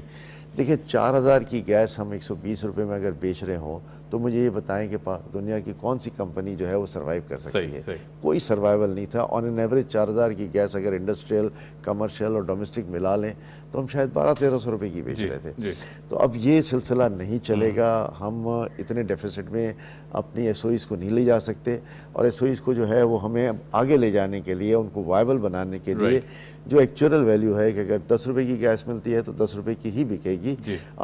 S4: دیکھیں 4,000 کی گیس ہم 120 روپے میں اگر بیچ رہے ہوں تو مجھے یہ بتائیں کہ دنیا کی کون سی کمپنی جو ہے وہ سروائیو کر سکتی ہے. کوئی سروائیول نہیں تھا. آن این ایوریج 4,000 کی گیس اگر انڈسٹریل, کمرشل اور ڈومیسٹک ملا لیں تو ہم شاید 1,200-1,300 روپے کی بیچ رہے تھے. تو اب یہ سلسلہ نہیں چلے گا. ہم اتنے ڈیفیسٹ میں اپنی SOEs کو نہیں لے جا سکتے اور SOEs کو جو ہے وہ ہمیں آگے لے جانے کے لیے, ان کو وائبل بنانے کے لیے جو ایکچوئل ویلیو ہے کہ اگر 10 روپے کی گیس ملتی ہے تو 10 روپے کی ہی بکے گی,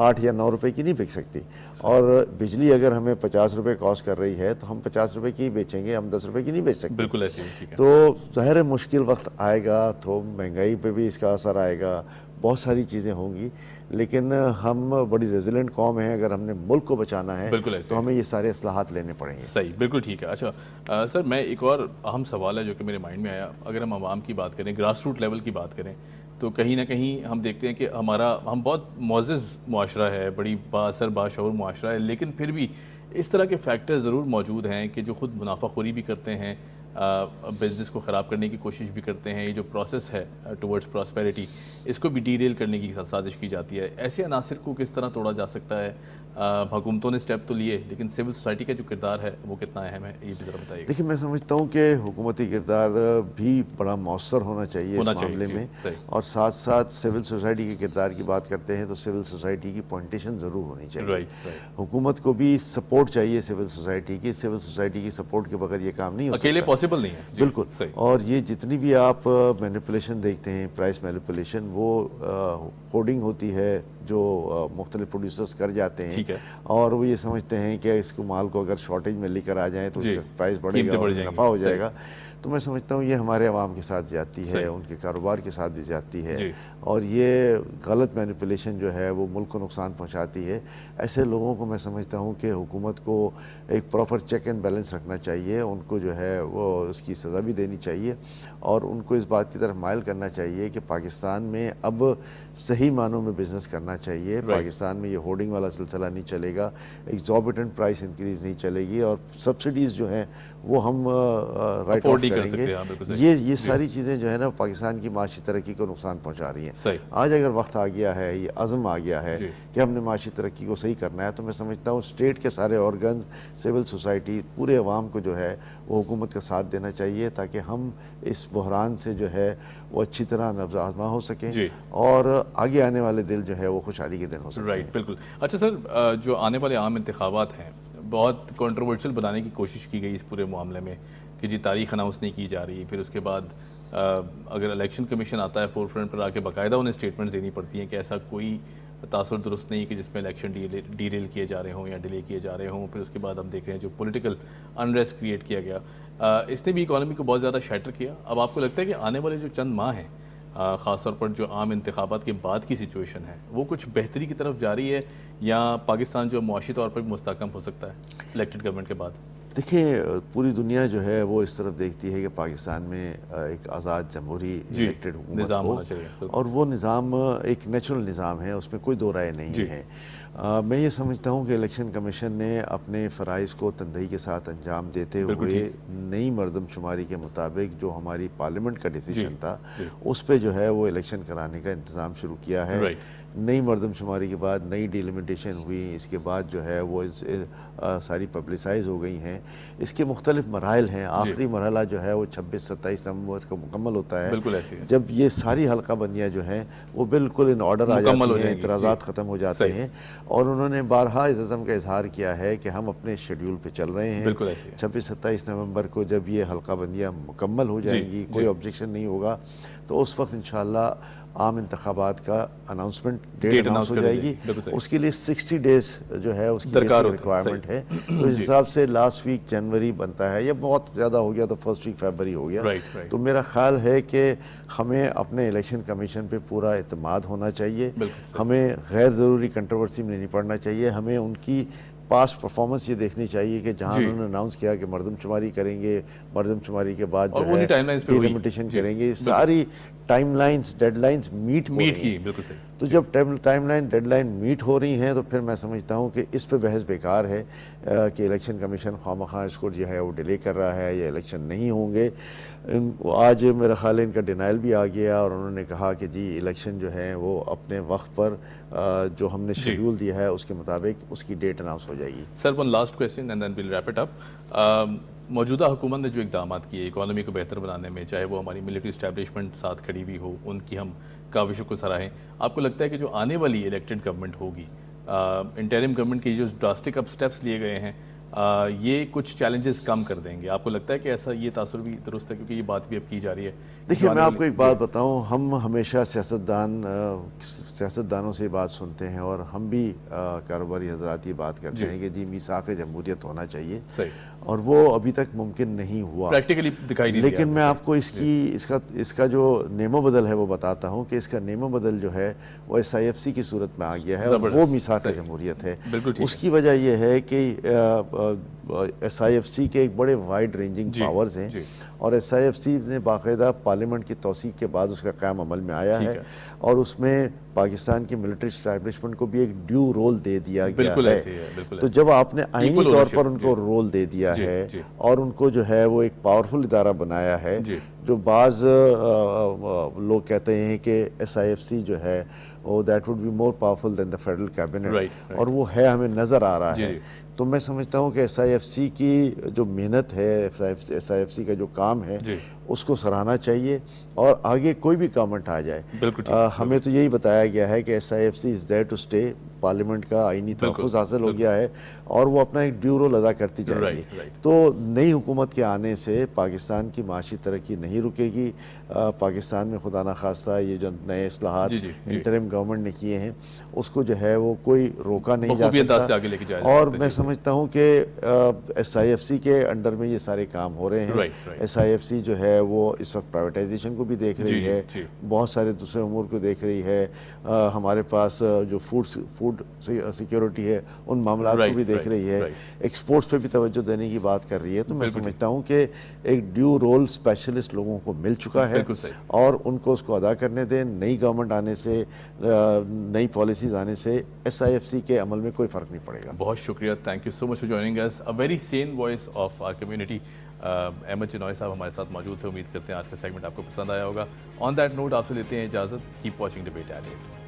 S4: 8 یا 9 روپے کی نہیں بک سکتی. اور بجلی اگر ہمیں 50 روپے کاسٹ کر رہی ہے تو ہم 50 روپے کی ہی بیچیں گے, ہم 10 روپے کی نہیں بیچ سکتے.
S2: بالکل ایسے ہی, ٹھیک ہے.
S4: تو ظاہر ہے مشکل وقت آئے گا تو مہنگائی پہ بھی اس کا اثر آئے گا, بہت ساری چیزیں ہوں گی, لیکن ہم بڑی ریزیلنٹ قوم ہیں. اگر ہم نے ملک کو بچانا ہے تو ہمیں یہ سارے اصلاحات لینے پڑیں گے.
S2: صحیح, بالکل ٹھیک ہے. اچھا سر, میں ایک اور اہم سوال ہے جو کہ میرے مائنڈ میں آیا. اگر ہم عوام کی بات کریں, گراس روٹ لیول کی بات کریں, تو کہیں نہ کہیں ہم دیکھتے ہیں کہ ہم بہت معزز معاشرہ ہے, بڑی با اثر باشعور معاشرہ ہے, لیکن پھر بھی اس طرح کے فیکٹر ضرور موجود ہیں کہ جو خود منافع خوری بھی کرتے ہیں, بزنس کو خراب کرنے کی کوشش بھی کرتے ہیں. یہ جو پروسیس ہے ٹورڈز پراسپیرٹی, اس کو بھی ڈی ریل کرنے کی سازش کی جاتی ہے. ایسے عناصر کو کس طرح توڑا جا سکتا ہے؟ حکومتوں نے اسٹیپ تو لیے, لیکن سول سوسائٹی کا جو کردار ہے وہ کتنا اہم ہے, یہ بھی ذرا بتائیے.
S4: دیکھیں, میں سمجھتا ہوں کہ حکومتی کردار بھی بڑا مؤثر ہونا چاہیے اس معاملے میں, اور ساتھ ساتھ سول سوسائٹی کے کردار کی بات کرتے ہیں تو سول سوسائٹی کی پوائنٹیشن ضرور ہونی چاہیے. حکومت کو بھی سپورٹ چاہیے سول سوسائٹی کی. سول سوسائٹی کی سپورٹ کے بغیر یہ کام نہیں ہو سکتا,
S2: اکیلے پاسبل نہیں ہے.
S4: بالکل. اور یہ جتنی بھی آپ مینیپولیشن دیکھتے ہیں, پرائس مینیپولیشن, وہ کوڈنگ ہوتی ہے جو مختلف پروڈیوسرز کر جاتے ہیں, اور وہ یہ سمجھتے ہیں کہ اس کو مال کو اگر شارٹیج میں لے کر آ جائیں تو اس کا پرائس بڑھے گا اور نفع ہو جائے گا. تو میں سمجھتا ہوں یہ ہمارے عوام کے ساتھ زیادتی ہے, ان کے کاروبار کے ساتھ بھی زیادتی ہے, اور یہ غلط مینیپولیشن جو ہے وہ ملک کو نقصان پہنچاتی ہے. ایسے لوگوں کو میں سمجھتا ہوں کہ حکومت کو ایک پراپر چیک اینڈ بیلنس رکھنا چاہیے, ان کو جو ہے وہ اس کی سزا بھی دینی چاہیے, اور ان کو اس بات کی طرف مائل کرنا چاہیے کہ پاکستان میں اب صحیح معنوں میں بزنس کرنا چاہیے. پاکستان میں یہ ہورڈنگ والا سلسلہ نہیں چلے گا, ایگزوربیٹنٹ پرائس انکریز نہیں چلے گی, اور سبسڈیز جو ہیں وہ ہم رائٹ آف کریں گے. یہ ساری چیزیں جو ہے نا پاکستان کی معاشی ترقی کو نقصان پہنچا رہی ہیں. آج اگر وقت آ گیا ہے, یہ عزم آ گیا ہے کہ ہم نے معاشی ترقی کو صحیح کرنا ہے, تو میں سمجھتا ہوں اسٹیٹ کے سارے آرگنز, سول سوسائٹی, پورے عوام کو جو ہے وہ حکومت کا ساتھ دینا چاہیے, تاکہ ہم اس بحران سے جو ہے وہ اچھی طرح نفس آزما ہو سکیں, اور آگے آنے والے دن جو ہے وہ خوشحالی کے دن ہو سکیں.
S2: رائٹ, بالکل. اچھا سر, جو آنے والے عام انتخابات ہیں, بہت کنٹروورشل بنانے کی کوشش کی گئی اس پورے معاملے میں کہ جی تاریخ اناؤنس نہیں کی جا رہی, پھر اس کے بعد اگر الیکشن کمیشن آتا ہے فور فرنٹ پر آ کے باقاعدہ انہیں اسٹیٹمنٹ دینی پڑتی ہیں کہ ایسا کوئی تاثر درست نہیں کہ جس میں الیکشن ڈی ریل کیے جا رہے ہوں یا ڈیلے کیے جا رہے ہوں. پھر اس کے بعد ہم دیکھ رہے ہیں جو پولیٹیکل انریسٹ کریٹ کیا گیا, اس نے بھی اکانومی کو بہت زیادہ شیٹر کیا. اب آپ کو لگتا ہے کہ آنے والے جو چند ماہ ہیں, خاص طور پر جو عام انتخابات کے بعد کی سچویشن ہے, وہ کچھ بہتری کی طرف جاری ہے, یا پاکستان جو معاشی طور پر بھی مستحکم ہو سکتا ہے الیکٹڈ گورنمنٹ کے بعد؟
S4: دیکھیں, پوری دنیا جو ہے وہ اس طرف دیکھتی ہے کہ پاکستان میں ایک آزاد جمہوری الیکٹڈ حکومت ہو, اور وہ نظام ایک نیچرل نظام ہے, اس میں کوئی دو رائے نہیں ہے. میں یہ سمجھتا ہوں کہ الیکشن کمیشن نے اپنے فرائض کو تندہی کے ساتھ انجام دیتے ہوئے نئی مردم شماری کے مطابق جو ہماری پارلیمنٹ کا ڈیسیجن تھا اس پہ جو ہے وہ الیکشن کرانے کا انتظام شروع کیا ہے. نئی مردم شماری کے بعد نئی ڈیلیمیٹیشن ہوئی, اس کے بعد جو ہے وہ ساری پبلسائز ہو گئی ہیں. اس کے مختلف مراحل ہیں, آخری مرحلہ جو ہے وہ 26-27 نومبر کو مکمل ہوتا ہے, جب یہ ساری حلقہ بندیاں جو ہیں وہ بالکل ان آرڈر آ جاتی ہیں, اعتراضات ختم ہو جاتے ہیں, اور انہوں نے بارہا اس عزم کا اظہار کیا ہے کہ ہم اپنے شیڈیول پہ چل رہے ہیں. 26-27 نومبر کو جب یہ حلقہ بندیاں مکمل ہو جائیں گی, کوئی آبجیکشن نہیں ہوگا, تو اس وقت انشاءاللہ عام انتخابات کا اناؤنسمنٹ ڈیٹ اناؤنس ہو جائے گی. اس کے لیے 60 ڈیز جو ہے اس کی ریکوائرمنٹ ہے, تو اس حساب سے لاسٹ ویک جنوری بنتا ہے, یا بہت زیادہ ہو گیا تو فرسٹ ویک فیبروری ہو گیا. تو میرا خیال ہے کہ ہمیں اپنے الیکشن کمیشن پہ پورا اعتماد ہونا چاہیے, ہمیں غیر ضروری کنٹروورسی میں نہیں پڑنا چاہیے, ہمیں ان کی پاسٹ پرفارمنس یہ دیکھنی چاہیے کہ جہاں انہوں نے اناؤنس کیا کہ مردم شماری کریں گے, مردم شماری کے بعد جو ہے ڈیلیمیٹیشن کریں گے, ساری time lines dead lines meet ہو رہی ہیں. تو جب time line dead line meet ہو رہی ہیں تو پھر میں سمجھتا ہوں کہ اس پہ بحث بیکار ہے کہ الیکشن کمیشن خواہ اس کو جو ہے وہ ڈیلے کر رہا ہے یا الیکشن نہیں ہوں گے. آج میرا خیال ہے ان کا ڈینائل بھی آ گیا, اور انہوں نے کہا کہ جی الیکشن جو ہے وہ اپنے وقت پر جو ہم نے شیڈیول دیا ہے اس کے مطابق اس کی ڈیٹ اناؤنس ہو جائے گی.
S2: Sir, one last question and then we'll wrap it up. موجودہ حکومت نے جو اقدامات کیے اکانومی کو بہتر بنانے میں, چاہے وہ ہماری ملٹری اسٹیبلشمنٹ ساتھ کھڑی ہوئی ہو, ان کی ہم کاوشوں کو سراہیں. آپ کو لگتا ہے کہ جو آنے والی الیکٹڈ گورنمنٹ ہوگی, انٹرم گورنمنٹ کی جو ڈراسٹک اپ اسٹیپس لیے گئے ہیں, یہ کچھ چیلنجز کم کر دیں گے. آپ کو لگتا ہے کہ ایسا یہ تاثر بھی درست ہے, کیونکہ یہ بات بھی اب کی جا رہی ہے؟
S4: دیکھیے میں آپ کو ایک بات بتاؤں, ہم ہمیشہ سیاستدانوں سے یہ بات سنتے ہیں اور ہم بھی کاروباری حضرات یہ بات کرتے ہیں کہ جی میثاق جمہوریت ہونا چاہیے, اور وہ ابھی تک ممکن نہیں ہوا
S2: پریکٹیکلی دکھائی نہیں دیا.
S4: لیکن میں آپ کو اس کا جو نیم و بدل ہے وہ بتاتا ہوں کہ اس کا نیم و بدل جو ہے وہ SIFC کی صورت میں آ گیا ہے, اور وہ میثاق جمہوریت ہے. اس کی وجہ یہ ہے کہ SIFC کے ایک بڑے وائڈ رینجنگ پاورز ہیں, اور SIFC نے باقاعدہ پارلیمنٹ کی توثیق کے بعد اس کا قیام عمل میں آیا ہے, اور اس میں پاکستان کی ملٹری اسٹیبلشمنٹ کو بھی ایک ڈیو رول دے دیا گیا ہے. تو جب آپ نے آئینی طور پر ان کو رول دے دیا ہے اور ان کو جو ہے وہ ایک پاورفل ادارہ بنایا ہے, جو بعض لوگ کہتے ہیں کہ SIFC جو ہے وہ that would be more powerful than the federal cabinet, اور وہ ہے ہمیں نظر آ رہا ہے. تو میں سمجھتا ہوں کہ SIFC کی جو محنت ہے, SIFC کا جو کام ہے, اس کو سراہنا چاہیے, اور آگے کوئی بھی گورنمنٹ آ جائے. ہمیں تو یہی بتایا گیا ہے کہ SIFC is there to stay. Parliament کا آئینی تحفظ حاصل ہو گیا ہے اور وہ اپنا ایک ڈیو رول ادا کرتی جائے گی. تو نئی حکومت کے آنے سے پاکستان کی معاشی ترقی نہیں رکے گی. پاکستان میں خدا نخواستہ یہ جو نئے اصلاحات انٹرم گورنمنٹ نے کیے ہیں اس کو جو ہے وہ کوئی روکا نہیں جا سکتا. اور میں سمجھتا ہوں کہ SIFC کے انڈر میں یہ سارے کام ہو رہے ہیں. SIFC جو ہے وہ اس وقت پرائیویٹائزیشن کو بھی دیکھ رہی ہے, بہت سارے دوسرے امور کو دیکھ رہی ہے. ہمارے پاس جو فوڈ سیکیورٹی ہے ان معاملات کو بھی دیکھ رہی ہے. ایکسپورٹس پہ بھی توجہ دینے کی بات کر رہی ہے. تو میں سمجھتا ہوں کہ ایک ڈیو رول اسپیشلسٹ لوگوں کو مل چکا ہے, اور ان کو اس کو ادا کرنے دیں. نئی گورنمنٹ آنے سے, نئی پالیسیز آنے سے SIFC کے عمل میں کوئی فرق نہیں پڑے گا.
S2: بہت شکریہ, thank you so much for joining us. A very sane voice of our community. Ahmed Chinoy صاحب ہمارے ساتھ موجود تھے. امید کرتے ہیں آج کا سیگمنٹ آپ کو پسند آیا ہوگا. آن دیٹ نوٹ آپ سے لیتے ہیں اجازت. Keep watching debate at 8.